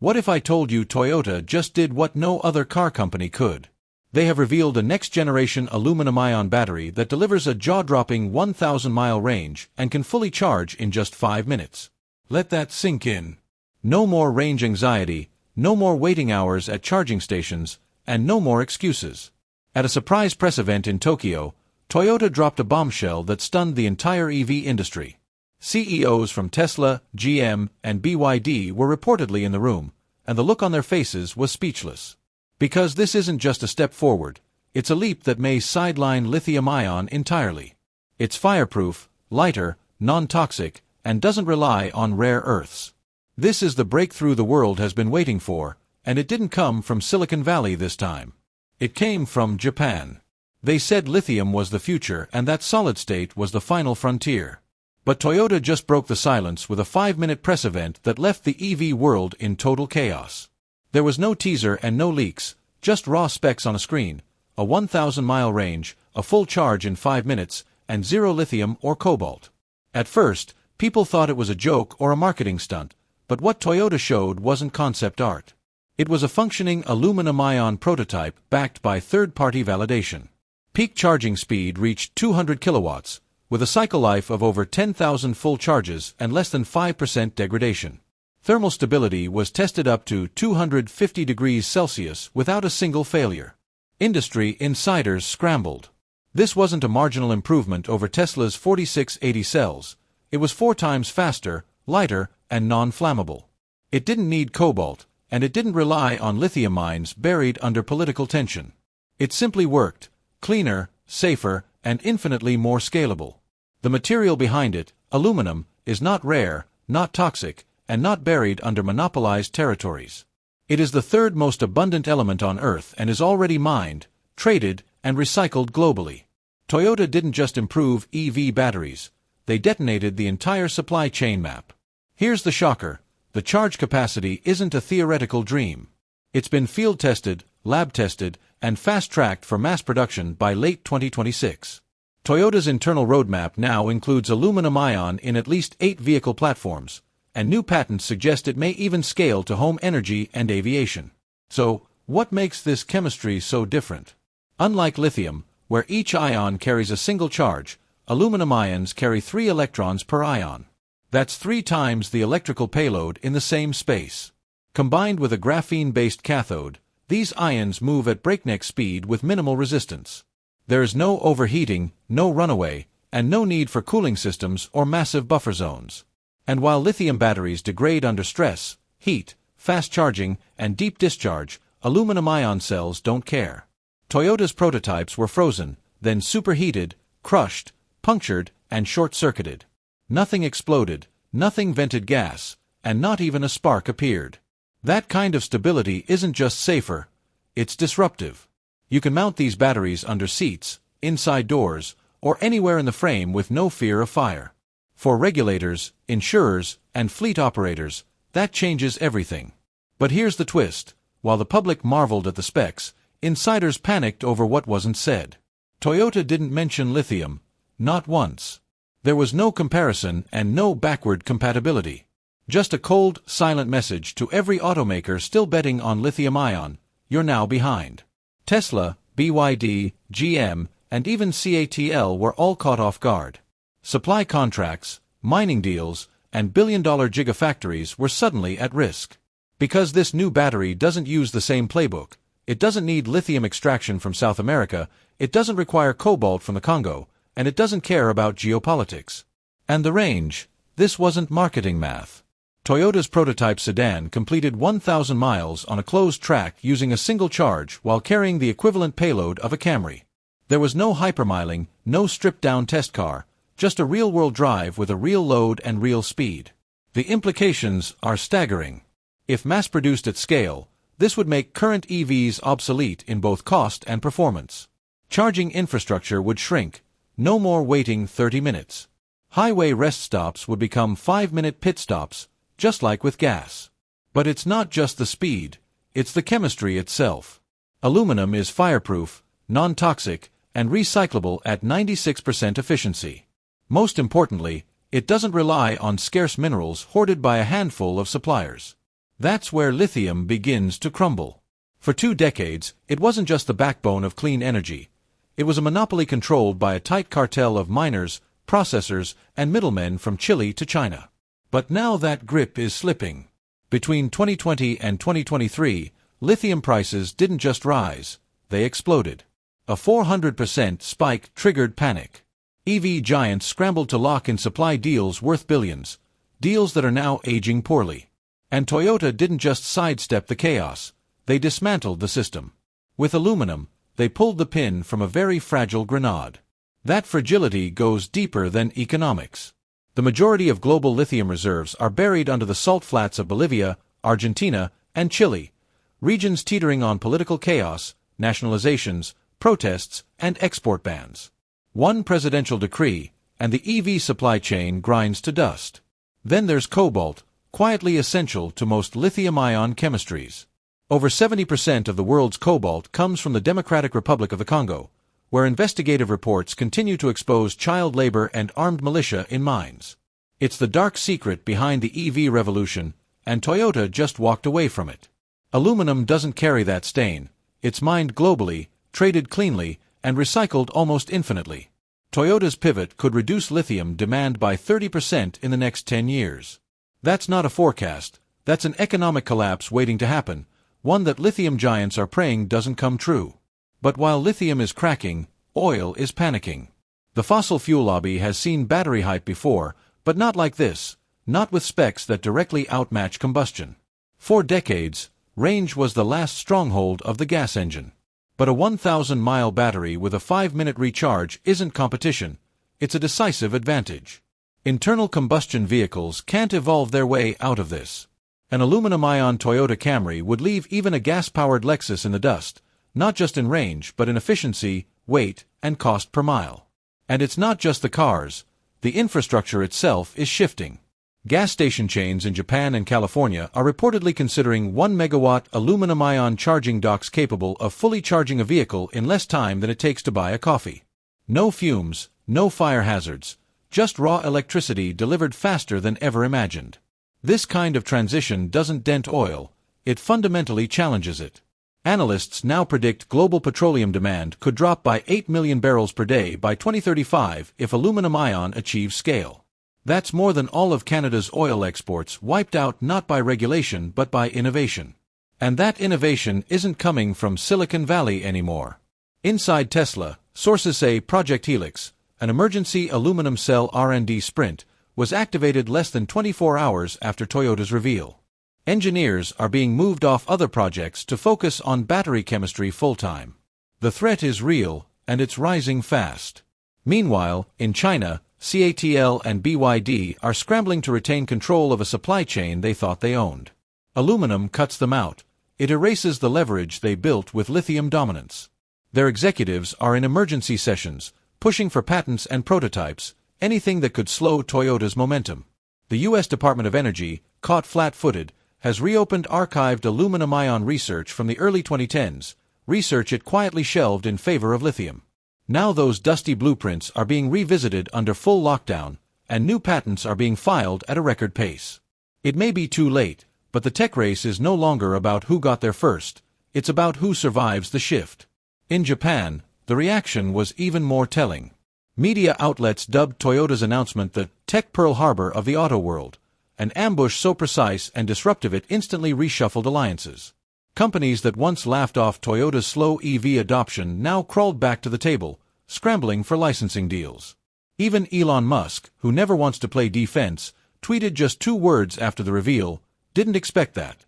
What if I told you Toyota just did what no other car company could? They have revealed a next-generation aluminum-ion battery that delivers a jaw-dropping 1,000-mile range and can fully charge in just 5 minutes. Let that sink in. No more range anxiety, no more waiting hours at charging stations, and no more excuses. At a surprise press event in Tokyo, Toyota dropped a bombshell that stunned the entire EV industry. CEOs from Tesla, GM, and BYD were reportedly in the room, and the look on their faces was speechless. Because this isn't just a step forward, it's a leap that may sideline lithium-ion entirely. It's fireproof, lighter, non-toxic, and doesn't rely on rare earths. This is the breakthrough the world has been waiting for, and it didn't come from Silicon Valley this time. It came from Japan. They said lithium was the future and that solid state was the final frontier. But Toyota just broke the silence with a 5-minute press event that left the EV world in total chaos. There was no teaser and no leaks, just raw specs on a screen, a 1,000-mile range, a full charge in 5 minutes, and zero lithium or cobalt. At first, people thought it was a joke or a marketing stunt, but what Toyota showed wasn't concept art. It was a functioning aluminum-ion prototype backed by third-party validation. Peak charging speed reached 200 kilowatts, with a cycle life of over 10,000 full charges and less than 5% degradation. Thermal stability was tested up to 250 degrees Celsius without a single failure. Industry insiders scrambled. This wasn't a marginal improvement over Tesla's 4680 cells. It was 4 times faster, lighter, and non-flammable. It didn't need cobalt, and it didn't rely on lithium mines buried under political tension. It simply worked, cleaner, safer, and infinitely more scalable. The material behind it, aluminum, is not rare, not toxic, and not buried under monopolized territories. It is the third most abundant element on Earth and is already mined, traded, and recycled globally. Toyota didn't just improve EV batteries, they detonated the entire supply chain map. Here's the shocker: the charge capacity isn't a theoretical dream. It's been field-tested, lab-tested, and fast-tracked for mass production by late 2026. Toyota's internal roadmap now includes aluminum-ion in at least 8 vehicle platforms, and new patents suggest it may even scale to home energy and aviation. So, what makes this chemistry so different? Unlike lithium, where each ion carries a single charge, aluminum ions carry 3 electrons per ion. That's 3 times the electrical payload in the same space. Combined with a graphene-based cathode, these ions move at breakneck speed with minimal resistance. There is no overheating, no runaway, and no need for cooling systems or massive buffer zones. And while lithium batteries degrade under stress, heat, fast charging, and deep discharge, aluminum-ion cells don't care. Toyota's prototypes were frozen, then superheated, crushed, punctured, and short-circuited. Nothing exploded, nothing vented gas, and not even a spark appeared. That kind of stability isn't just safer, it's disruptive. You can mount these batteries under seats, inside doors, or anywhere in the frame with no fear of fire. For regulators, insurers, and fleet operators, that changes everything. But here's the twist: while the public marveled at the specs, insiders panicked over what wasn't said. Toyota didn't mention lithium, not once. There was no comparison and no backward compatibility. Just a cold, silent message to every automaker still betting on lithium-ion: you're now behind. Tesla, BYD, GM, and even CATL were all caught off guard. Supply contracts, mining deals, and billion-dollar gigafactories were suddenly at risk. Because this new battery doesn't use the same playbook, it doesn't need lithium extraction from South America, it doesn't require cobalt from the Congo, and it doesn't care about geopolitics. And the range: this wasn't marketing math. Toyota's prototype sedan completed 1,000 miles on a closed track using a single charge while carrying the equivalent payload of a Camry. There was no hypermiling, no stripped-down test car, just a real-world drive with a real load and real speed. The implications are staggering. If mass-produced at scale, this would make current EVs obsolete in both cost and performance. Charging infrastructure would shrink, no more waiting 30 minutes. Highway rest stops would become 5-minute pit stops, just like with gas. But it's not just the speed, it's the chemistry itself. Aluminum is fireproof, non-toxic, and recyclable at 96% efficiency. Most importantly, it doesn't rely on scarce minerals hoarded by a handful of suppliers. That's where lithium begins to crumble. For 2 decades, it wasn't just the backbone of clean energy. It was a monopoly controlled by a tight cartel of miners, processors, and middlemen from Chile to China. But now that grip is slipping. Between 2020 and 2023, lithium prices didn't just rise, they exploded. A 400% spike triggered panic. EV giants scrambled to lock in supply deals worth billions, deals that are now aging poorly. And Toyota didn't just sidestep the chaos, they dismantled the system. With aluminum, they pulled the pin from a very fragile grenade. That fragility goes deeper than economics. The majority of global lithium reserves are buried under the salt flats of Bolivia, Argentina, and Chile, regions teetering on political chaos, nationalizations, protests, and export bans. One presidential decree, and the EV supply chain grinds to dust. Then there's cobalt, quietly essential to most lithium-ion chemistries. Over 70% of the world's cobalt comes from the Democratic Republic of the Congo, where investigative reports continue to expose child labor and armed militia in mines. It's the dark secret behind the EV revolution, and Toyota just walked away from it. Aluminum doesn't carry that stain. It's mined globally, traded cleanly, and recycled almost infinitely. Toyota's pivot could reduce lithium demand by 30% in the next 10 years. That's not a forecast, that's an economic collapse waiting to happen, one that lithium giants are praying doesn't come true. But while lithium is cracking, oil is panicking. The fossil fuel lobby has seen battery hype before, but not like this, not with specs that directly outmatch combustion. For decades, range was the last stronghold of the gas engine. But a 1,000-mile battery with a 5-minute recharge isn't competition, it's a decisive advantage. Internal combustion vehicles can't evolve their way out of this. An aluminum-ion Toyota Camry would leave even a gas-powered Lexus in the dust, not just in range but in efficiency, weight, and cost per mile. And it's not just the cars, the infrastructure itself is shifting. Gas station chains in Japan and California are reportedly considering 1-megawatt aluminum-ion charging docks capable of fully charging a vehicle in less time than it takes to buy a coffee. No fumes, no fire hazards, just raw electricity delivered faster than ever imagined. This kind of transition doesn't dent oil, it fundamentally challenges it. Analysts now predict global petroleum demand could drop by 8 million barrels per day by 2035 if aluminum-ion achieves scale. That's more than all of Canada's oil exports wiped out not by regulation but by innovation. And that innovation isn't coming from Silicon Valley anymore. Inside Tesla, sources say Project Helix, an emergency aluminum cell R&D sprint, was activated less than 24 hours after Toyota's reveal. Engineers are being moved off other projects to focus on battery chemistry full-time. The threat is real, and it's rising fast. Meanwhile, in China, CATL and BYD are scrambling to retain control of a supply chain they thought they owned. Aluminum cuts them out. It erases the leverage they built with lithium dominance. Their executives are in emergency sessions, pushing for patents and prototypes, anything that could slow Toyota's momentum. The U.S. Department of Energy, caught flat-footed, has reopened archived aluminum-ion research from the early 2010s, research it quietly shelved in favor of lithium. Now those dusty blueprints are being revisited under full lockdown, and new patents are being filed at a record pace. It may be too late, but the tech race is no longer about who got there first, it's about who survives the shift. In Japan, the reaction was even more telling. Media outlets dubbed Toyota's announcement the Tech Pearl Harbor of the auto world, an ambush so precise and disruptive it instantly reshuffled alliances. Companies that once laughed off Toyota's slow EV adoption now crawled back to the table, scrambling for licensing deals. Even Elon Musk, who never wants to play defense, tweeted just 2 words after the reveal, "Didn't expect that."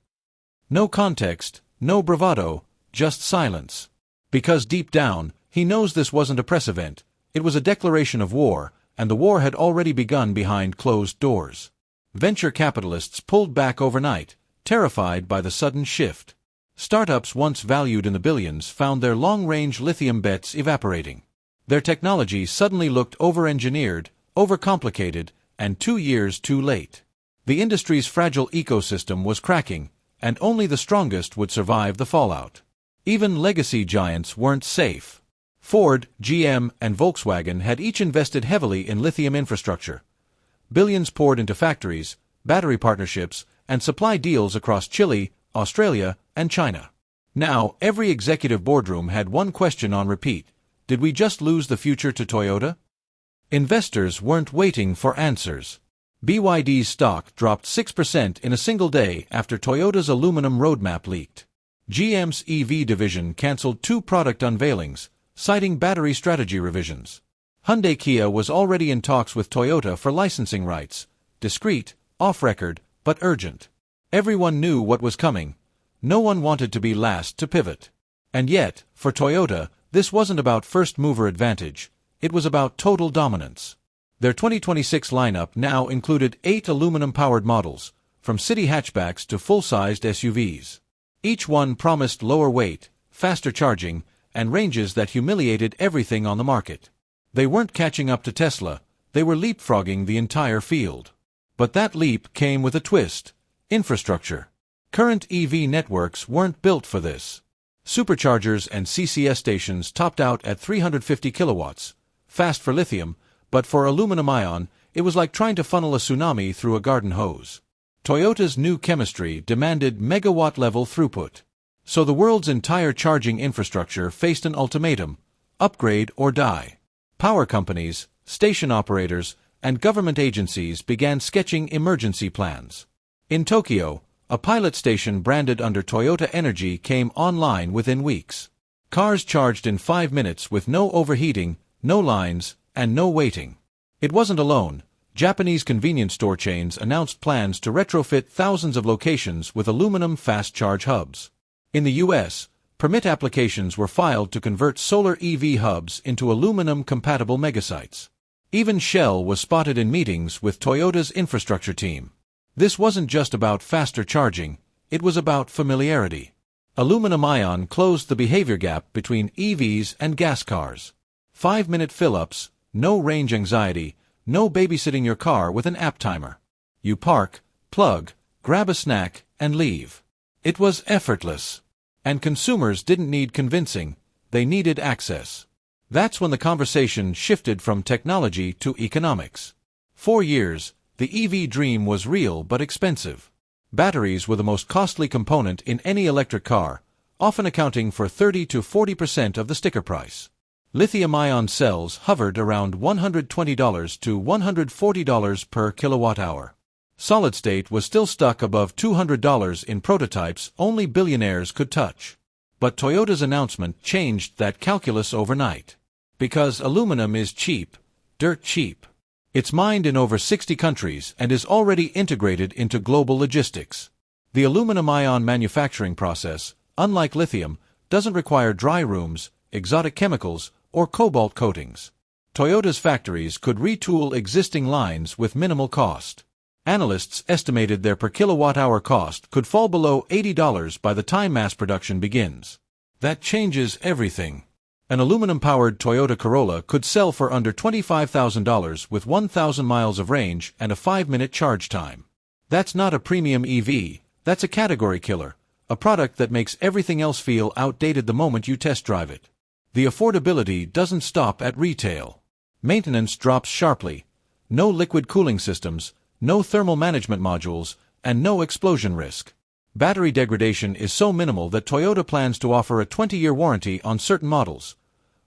No context, no bravado, just silence. Because deep down, he knows this wasn't a press event, it was a declaration of war, and the war had already begun behind closed doors. Venture capitalists pulled back overnight, terrified by the sudden shift. Startups once valued in the billions found their long-range lithium bets evaporating. Their technology suddenly looked over-engineered, overcomplicated, and 2 years too late. The industry's fragile ecosystem was cracking, and only the strongest would survive the fallout. Even legacy giants weren't safe. Ford, GM, and Volkswagen had each invested heavily in lithium infrastructure. Billions poured into factories, battery partnerships, and supply deals across Chile, Australia, and China. Now, every executive boardroom had one question on repeat: did we just lose the future to Toyota? Investors weren't waiting for answers. BYD's stock dropped 6% in a single day after Toyota's aluminum roadmap leaked. GM's EV division canceled 2 product unveilings, citing battery strategy revisions. Hyundai Kia was already in talks with Toyota for licensing rights, discreet, off-record, but urgent. Everyone knew what was coming. No one wanted to be last to pivot. And yet, for Toyota, this wasn't about first-mover advantage. It was about total dominance. Their 2026 lineup now included 8 aluminum-powered models, from city hatchbacks to full-sized SUVs. Each one promised lower weight, faster charging, and ranges that humiliated everything on the market. They weren't catching up to Tesla, they were leapfrogging the entire field. But that leap came with a twist: infrastructure. Current EV networks weren't built for this. Superchargers and CCS stations topped out at 350 kilowatts, fast for lithium, but for aluminum-ion, it was like trying to funnel a tsunami through a garden hose. Toyota's new chemistry demanded megawatt-level throughput. So the world's entire charging infrastructure faced an ultimatum: upgrade or die. Power companies, station operators, and government agencies began sketching emergency plans. In Tokyo, a pilot station branded under Toyota Energy came online within weeks. Cars charged in 5 minutes with no overheating, no lines, and no waiting. It wasn't alone. Japanese convenience store chains announced plans to retrofit thousands of locations with aluminum fast charge hubs. In the US, permit applications were filed to convert solar EV hubs into aluminum-compatible megasites. Even Shell was spotted in meetings with Toyota's infrastructure team. This wasn't just about faster charging, it was about familiarity. Aluminum-ion closed the behavior gap between EVs and gas cars. 5-minute fill-ups, no range anxiety, no babysitting your car with an app timer. You park, plug, grab a snack, and leave. It was effortless. And consumers didn't need convincing, they needed access. That's when the conversation shifted from technology to economics. For years, the EV dream was real but expensive. Batteries were the most costly component in any electric car, often accounting for 30 to 40% of the sticker price. Lithium-ion cells hovered around $120 to $140 per kilowatt-hour. Solid-state was still stuck above $200 in prototypes only billionaires could touch. But Toyota's announcement changed that calculus overnight. Because aluminum is cheap, dirt cheap. It's mined in over 60 countries and is already integrated into global logistics. The aluminum-ion manufacturing process, unlike lithium, doesn't require dry rooms, exotic chemicals, or cobalt coatings. Toyota's factories could retool existing lines with minimal cost. Analysts estimated their per kilowatt-hour cost could fall below $80 by the time mass production begins. That changes everything. An aluminum-powered Toyota Corolla could sell for under $25,000 with 1,000 miles of range and a 5-minute charge time. That's not a premium EV, that's a category killer, a product that makes everything else feel outdated the moment you test drive it. The affordability doesn't stop at retail. Maintenance drops sharply. No liquid cooling systems, no thermal management modules, and no explosion risk. Battery degradation is so minimal that Toyota plans to offer a 20-year warranty on certain models.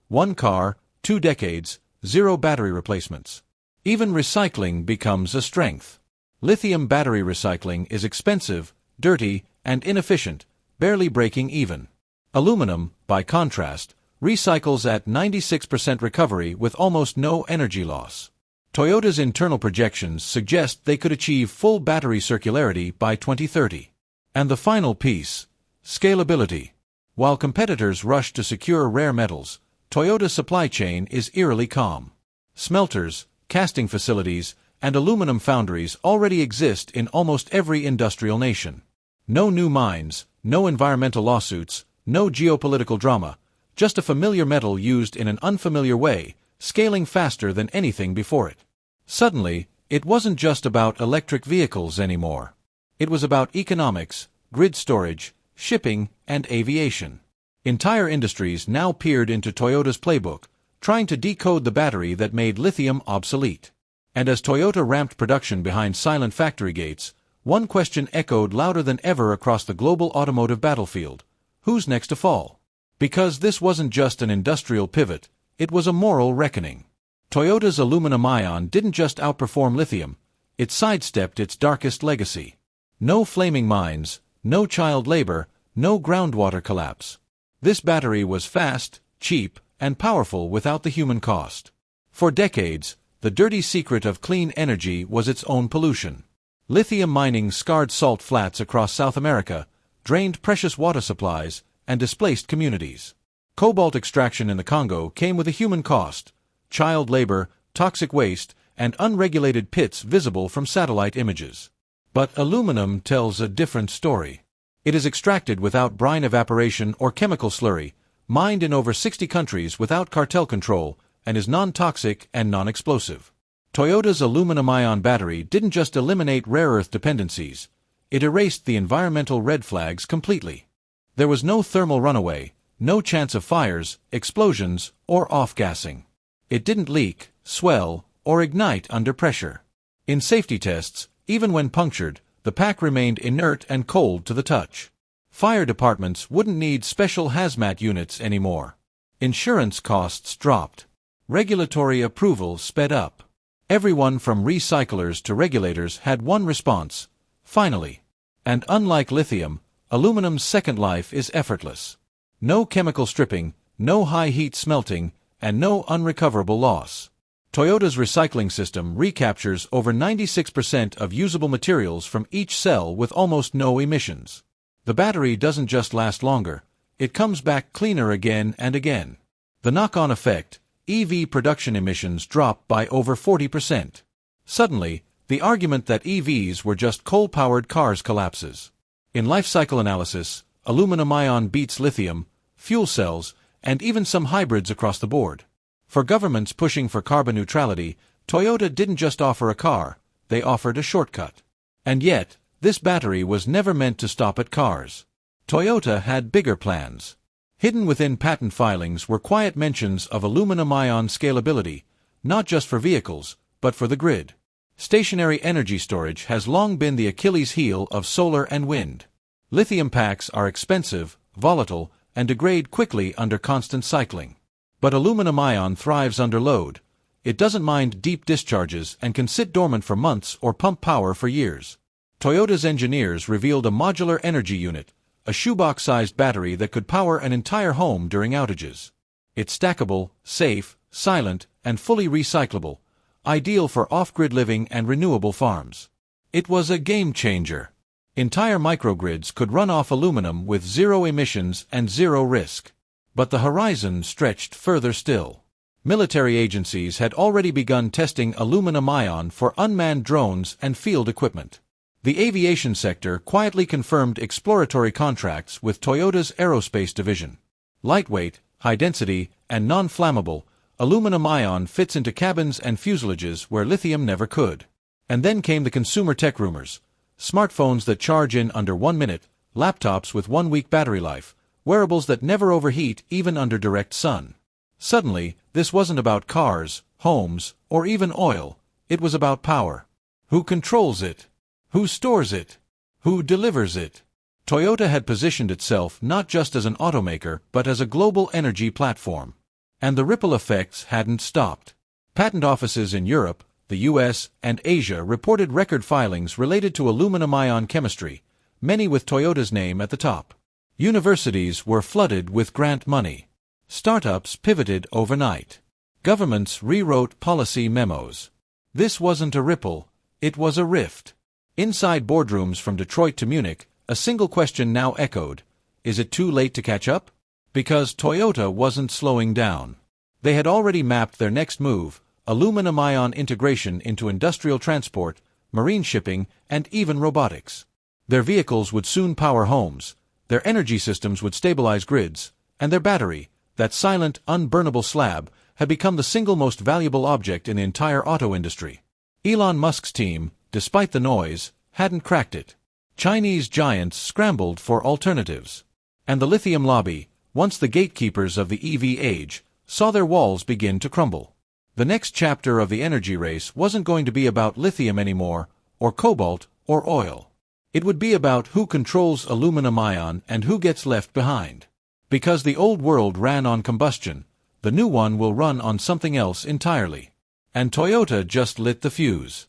1 car, 2 decades, 0 battery replacements. Even recycling becomes a strength. Lithium battery recycling is expensive, dirty, and inefficient, barely breaking even. Aluminum, by contrast, recycles at 96% recovery with almost no energy loss. Toyota's internal projections suggest they could achieve full battery circularity by 2030. And the final piece: scalability. While competitors rush to secure rare metals, Toyota's supply chain is eerily calm. Smelters, casting facilities, and aluminum foundries already exist in almost every industrial nation. No new mines, no environmental lawsuits, no geopolitical drama, just a familiar metal used in an unfamiliar way, scaling faster than anything before it. Suddenly, it wasn't just about electric vehicles anymore. It was about economics, grid storage, shipping, and aviation. Entire industries now peered into Toyota's playbook, trying to decode the battery that made lithium obsolete. And as Toyota ramped production behind silent factory gates, One question echoed louder than ever across the global automotive battlefield. Who's next to fall? Because this wasn't just an industrial pivot, it was a moral reckoning. Toyota's aluminum-ion didn't just outperform lithium, it sidestepped its darkest legacy. No flaming mines, no child labor, no groundwater collapse. This battery was fast, cheap, and powerful without the human cost. For decades, the dirty secret of clean energy was its own pollution. Lithium mining scarred salt flats across South America, drained precious water supplies, and displaced communities. Cobalt extraction in the Congo came with a human cost: child labor, toxic waste, and unregulated pits visible from satellite images. But aluminum tells a different story. It is extracted without brine evaporation or chemical slurry, mined in over 60 countries without cartel control, and is non-toxic and non-explosive. Toyota's aluminum-ion battery didn't just eliminate rare earth dependencies, it erased the environmental red flags completely. There was no thermal runaway, no chance of fires, explosions, or off-gassing. It didn't leak, swell, or ignite under pressure. In safety tests, even when punctured, the pack remained inert and cold to the touch. Fire departments wouldn't need special hazmat units anymore. Insurance costs dropped. Regulatory approval sped up. Everyone from recyclers to regulators had one response: finally. And unlike lithium, aluminum's second life is effortless. No chemical stripping, no high heat smelting, and no unrecoverable loss. Toyota's recycling system recaptures over 96% of usable materials from each cell with almost no emissions. The battery doesn't just last longer, it comes back cleaner again and again. The knock-on effect: EV production emissions drop by over 40%. Suddenly, the argument that EVs were just coal-powered cars collapses. In life cycle analysis, aluminum-ion beats lithium, fuel cells, and even some hybrids across the board. For governments pushing for carbon neutrality, Toyota didn't just offer a car, they offered a shortcut. And yet, this battery was never meant to stop at cars. Toyota had bigger plans. Hidden within patent filings were quiet mentions of aluminum-ion scalability, not just for vehicles, but for the grid. Stationary energy storage has long been the Achilles heel of solar and wind. Lithium packs are expensive, volatile, and degrade quickly under constant cycling. But aluminum-ion thrives under load. It doesn't mind deep discharges and can sit dormant for months or pump power for years. Toyota's engineers revealed a modular energy unit, a shoebox-sized battery that could power an entire home during outages. It's stackable, safe, silent, and fully recyclable, ideal for off-grid living and renewable farms. It was a game-changer. Entire microgrids could run off aluminum with zero emissions and zero risk. But the horizon stretched further still. Military agencies had already begun testing aluminum-ion for unmanned drones and field equipment. The aviation sector quietly confirmed exploratory contracts with Toyota's aerospace division. Lightweight, high-density, and non-flammable, aluminum-ion fits into cabins and fuselages where lithium never could. And then came the consumer tech rumors. Smartphones that charge in under 1 minute, laptops with 1-week battery life, wearables that never overheat even under direct sun. Suddenly, this wasn't about cars, homes, or even oil. It was about power. Who controls it? Who stores it? Who delivers it? Toyota had positioned itself not just as an automaker but as a global energy platform. And the ripple effects hadn't stopped. Patent offices in Europe, the US, and Asia reported record filings related to aluminum-ion chemistry, many with Toyota's name at the top. Universities were flooded with grant money. Startups pivoted overnight. Governments rewrote policy memos. This wasn't a ripple, it was a rift. Inside boardrooms from Detroit to Munich, a single question now echoed: is it too late to catch up? Because Toyota wasn't slowing down. They had already mapped their next move: aluminum-ion integration into industrial transport, marine shipping, and even robotics. Their vehicles would soon power homes, their energy systems would stabilize grids, and their battery, that silent, unburnable slab, had become the single most valuable object in the entire auto industry. Elon Musk's team, despite the noise, hadn't cracked it. Chinese giants scrambled for alternatives. And the lithium lobby, once the gatekeepers of the EV age, saw their walls begin to crumble. The next chapter of the energy race wasn't going to be about lithium anymore, or cobalt, or oil. It would be about who controls aluminum-ion and who gets left behind. Because the old world ran on combustion, the new one will run on something else entirely. And Toyota just lit the fuse.